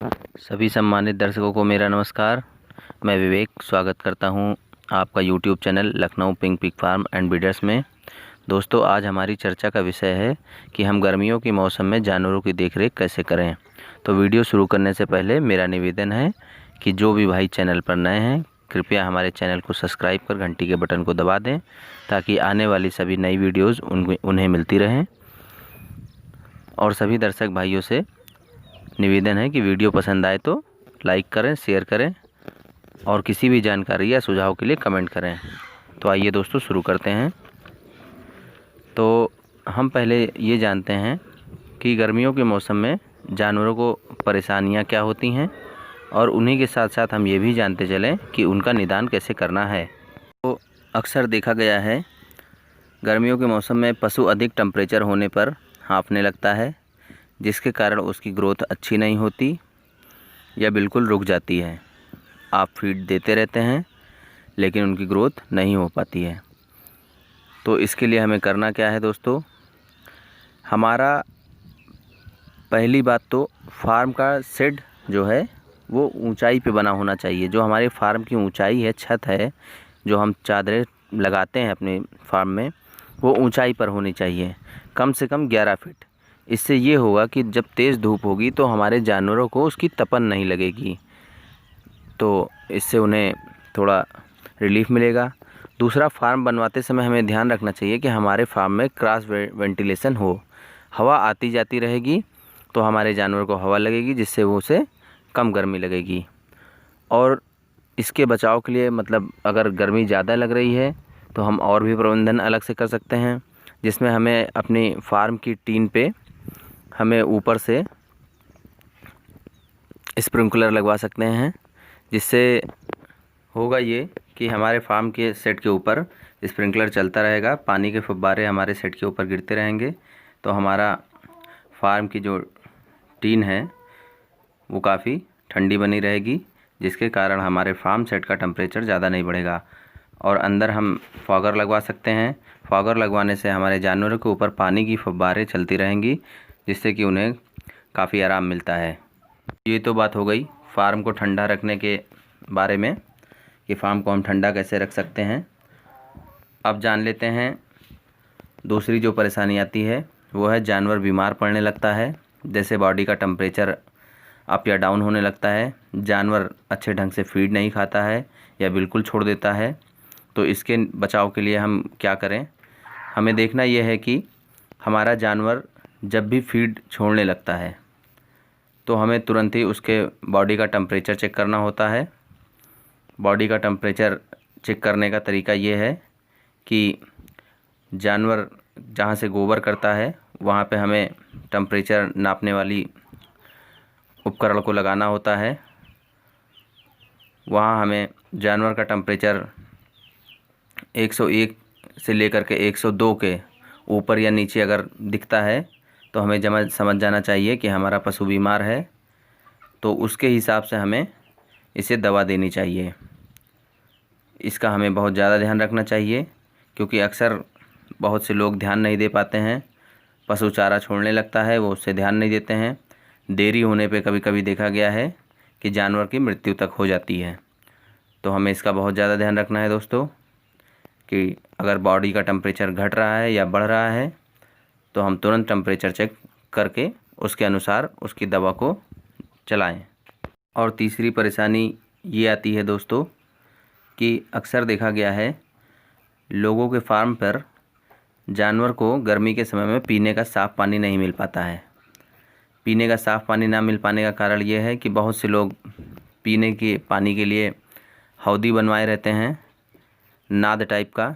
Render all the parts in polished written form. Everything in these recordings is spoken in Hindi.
सभी सम्मानित दर्शकों को मेरा नमस्कार। मैं विवेक स्वागत करता हूं आपका YouTube channel Lucknow pink pig farm and breeders में। दोस्तों, आज हमारी चर्चा का विषय है कि हम गर्मियों के मौसम में जानवरों की देखरेख कैसे करें। तो वीडियो शुरू करने से पहले मेरा निवेदन है कि जो भी भाई चैनल पर नए हैं, कृपया हमारे चैनल को सब्सक्राइब कर घंटी के बटन को दबा दें ताकि आने वाली सभी नई वीडियोज़ उन्हें मिलती रहें। और सभी दर्शक भाइयों से निवेदन है कि वीडियो पसंद आए तो लाइक करें, शेयर करें और किसी भी जानकारी या सुझाव के लिए कमेंट करें। तो आइए दोस्तों शुरू करते हैं। तो हम पहले ये जानते हैं कि गर्मियों के मौसम में जानवरों को परेशानियां क्या होती हैं और उन्हीं के साथ साथ हम ये भी जानते चलें कि उनका निदान कैसे करना है। तो अक्सर देखा गया है गर्मियों के मौसम में पशु अधिक टेम्परेचर होने पर हाँफने लगता है, जिसके कारण उसकी ग्रोथ अच्छी नहीं होती या बिल्कुल रुक जाती है। आप फीड देते रहते हैं लेकिन उनकी ग्रोथ नहीं हो पाती है। तो इसके लिए हमें करना क्या है दोस्तों? हमारा पहली बात तो फार्म का शेड जो है वो ऊंचाई पे बना होना चाहिए। जो हमारे फार्म की ऊंचाई है, छत है, जो हम चादरें लगाते हैं अपने फार्म में, वो ऊंचाई पर होनी चाहिए, कम से कम 11 फीट। इससे ये होगा कि जब तेज़ धूप होगी तो हमारे जानवरों को उसकी तपन नहीं लगेगी, तो इससे उन्हें थोड़ा रिलीफ मिलेगा। दूसरा, फार्म बनवाते समय हमें ध्यान रखना चाहिए कि हमारे फार्म में क्रॉस वेंटिलेशन हो। हवा आती जाती रहेगी तो हमारे जानवर को हवा लगेगी, जिससे वो उसे कम गर्मी लगेगी। और इसके बचाव के लिए मतलब अगर गर्मी ज़्यादा लग रही है तो हम और भी प्रबंधन अलग से कर सकते हैं, जिसमें हमें अपनी फार्म की टीन पे हमें ऊपर से स्प्रिंकलर लगवा सकते हैं। जिससे होगा ये कि हमारे फार्म के सेट के ऊपर स्प्रिंकलर चलता रहेगा, पानी के फव्वारे हमारे सेट के ऊपर गिरते रहेंगे, तो हमारा फार्म की जो टीन है वो काफ़ी ठंडी बनी रहेगी, जिसके कारण हमारे फार्म सेट का टेम्परेचर ज़्यादा नहीं बढ़ेगा। और अंदर हम फॉगर लगवा सकते हैं। फॉगर लगवाने से हमारे जानवरों के ऊपर पानी की फव्वारें चलती रहेंगी, जिससे कि उन्हें काफ़ी आराम मिलता है। ये तो बात हो गई फार्म को ठंडा रखने के बारे में कि फार्म को हम ठंडा कैसे रख सकते हैं। अब जान लेते हैं दूसरी जो परेशानी आती है वो है जानवर बीमार पड़ने लगता है। जैसे बॉडी का टेम्परेचर अप या डाउन होने लगता है, जानवर अच्छे ढंग से फीड नहीं खाता है या बिल्कुल छोड़ देता है। तो इसके बचाव के लिए हम क्या करें? हमें देखना यह है कि हमारा जानवर जब भी फीड छोड़ने लगता है तो हमें तुरंत ही उसके बॉडी का टेम्परेचर चेक करना होता है। बॉडी का टेम्परेचर चेक करने का तरीका ये है कि जानवर जहाँ से गोबर करता है वहाँ पे हमें टेम्परेचर नापने वाली उपकरण को लगाना होता है। वहाँ हमें जानवर का टेम्परेचर 101 से लेकर के 102 के ऊपर या नीचे अगर दिखता है तो हमें समझ जाना चाहिए कि हमारा पशु बीमार है। तो उसके हिसाब से हमें इसे दवा देनी चाहिए। इसका हमें बहुत ज़्यादा ध्यान रखना चाहिए, क्योंकि अक्सर बहुत से लोग ध्यान नहीं दे पाते हैं। पशु चारा छोड़ने लगता है, वो उससे ध्यान नहीं देते हैं। देरी होने पे कभी कभी देखा गया है कि जानवर की मृत्यु तक हो जाती है। तो हमें इसका बहुत ज़्यादा ध्यान रखना है दोस्तों कि अगर बॉडी का टेम्परेचर घट रहा है या बढ़ रहा है तो हम तुरंत टेम्परेचर चेक करके उसके अनुसार उसकी दवा को चलाएं। और तीसरी परेशानी ये आती है दोस्तों कि अक्सर देखा गया है लोगों के फार्म पर जानवर को गर्मी के समय में पीने का साफ़ पानी नहीं मिल पाता है। पीने का साफ़ पानी ना मिल पाने का कारण ये है कि बहुत से लोग पीने के पानी के लिए हौदी बनवाए रहते हैं, नाद टाइप का,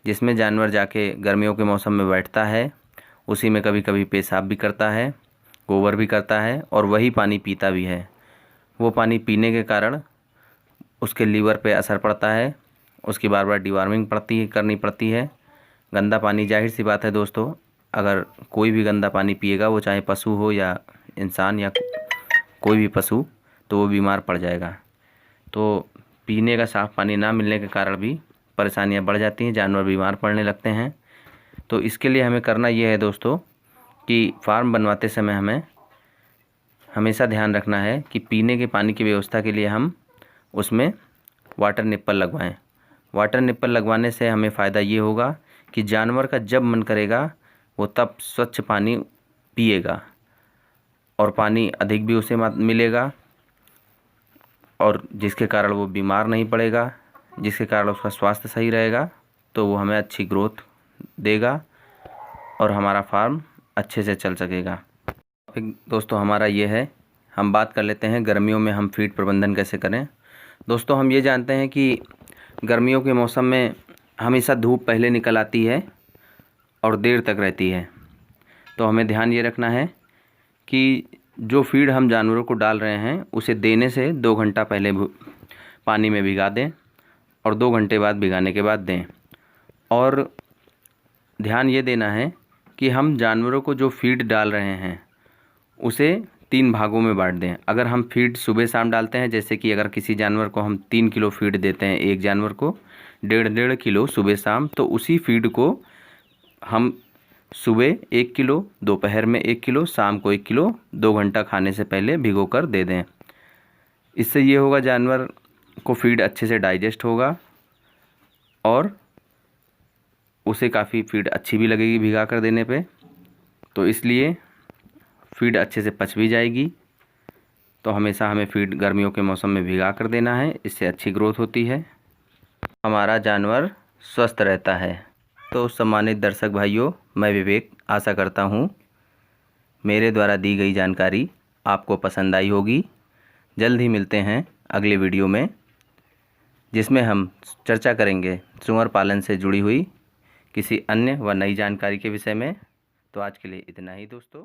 जिसमें जानवर जाके गर्मियों के मौसम में बैठता है, उसी में कभी कभी पेशाब भी करता है, गोबर भी करता है और वही पानी पीता भी है। वो पानी पीने के कारण उसके लीवर पे असर पड़ता है, उसकी बार बार डिवॉर्मिंग करनी पड़ती है। गंदा पानी, जाहिर सी बात है दोस्तों, अगर कोई भी गंदा पानी पिएगा, वो चाहे पशु हो या इंसान या कोई भी पशु, तो वो बीमार पड़ जाएगा। तो पीने का साफ़ पानी ना मिलने के कारण भी परेशानियां बढ़ जाती हैं, जानवर बीमार पड़ने लगते हैं। तो इसके लिए हमें करना ये है दोस्तों कि फार्म बनवाते समय हमेशा ध्यान रखना है कि पीने के पानी की व्यवस्था के लिए हम उसमें वाटर निप्पल लगवाएं। वाटर निप्पल लगवाने से हमें फ़ायदा ये होगा कि जानवर का जब मन करेगा वो तब स्वच्छ पानी पिएगा और पानी अधिक भी उसे मिलेगा, और जिसके कारण वो बीमार नहीं पड़ेगा, जिसके कारण उसका स्वास्थ्य सही रहेगा, तो वो हमें अच्छी ग्रोथ देगा और हमारा फार्म अच्छे से चल सकेगा। दोस्तों हमारा ये है, हम बात कर लेते हैं गर्मियों में हम फीड प्रबंधन कैसे करें। दोस्तों हम ये जानते हैं कि गर्मियों के मौसम में हमेशा धूप पहले निकल आती है और देर तक रहती है, तो हमें ध्यान ये रखना है कि जो फीड हम जानवरों को डाल रहे हैं उसे देने से 2 घंटा पहले पानी में भिगा दें और 2 घंटे बाद भिगाने के बाद दें। और ध्यान ये देना है कि हम जानवरों को जो फीड डाल रहे हैं उसे 3 भागों में बांट दें। अगर हम फीड सुबह शाम डालते हैं, जैसे कि अगर किसी जानवर को हम 3 किलो फीड देते हैं, एक जानवर को 1.5 किलो सुबह शाम, तो उसी फीड को हम सुबह 1 किलो, दोपहर में 1 किलो, शाम को 1 किलो 2 घंटा खाने से पहले भिगो कर दे दें। इससे ये होगा जानवर को फीड अच्छे से डाइजेस्ट होगा और उसे काफ़ी फीड अच्छी भी लगेगी भिगा कर देने पे, तो इसलिए फीड अच्छे से पच भी जाएगी। तो हमेशा हमें फीड गर्मियों के मौसम में भिगा कर देना है, इससे अच्छी ग्रोथ होती है, हमारा जानवर स्वस्थ रहता है। तो सम्मानित दर्शक भाइयों, मैं विवेक आशा करता हूँ मेरे द्वारा दी गई जानकारी आपको पसंद आई होगी। जल्द ही मिलते हैं अगले वीडियो में, जिसमें हम चर्चा करेंगे सुअर पालन से जुड़ी हुई किसी अन्य व नई जानकारी के विषय में। तो आज के लिए इतना ही दोस्तों।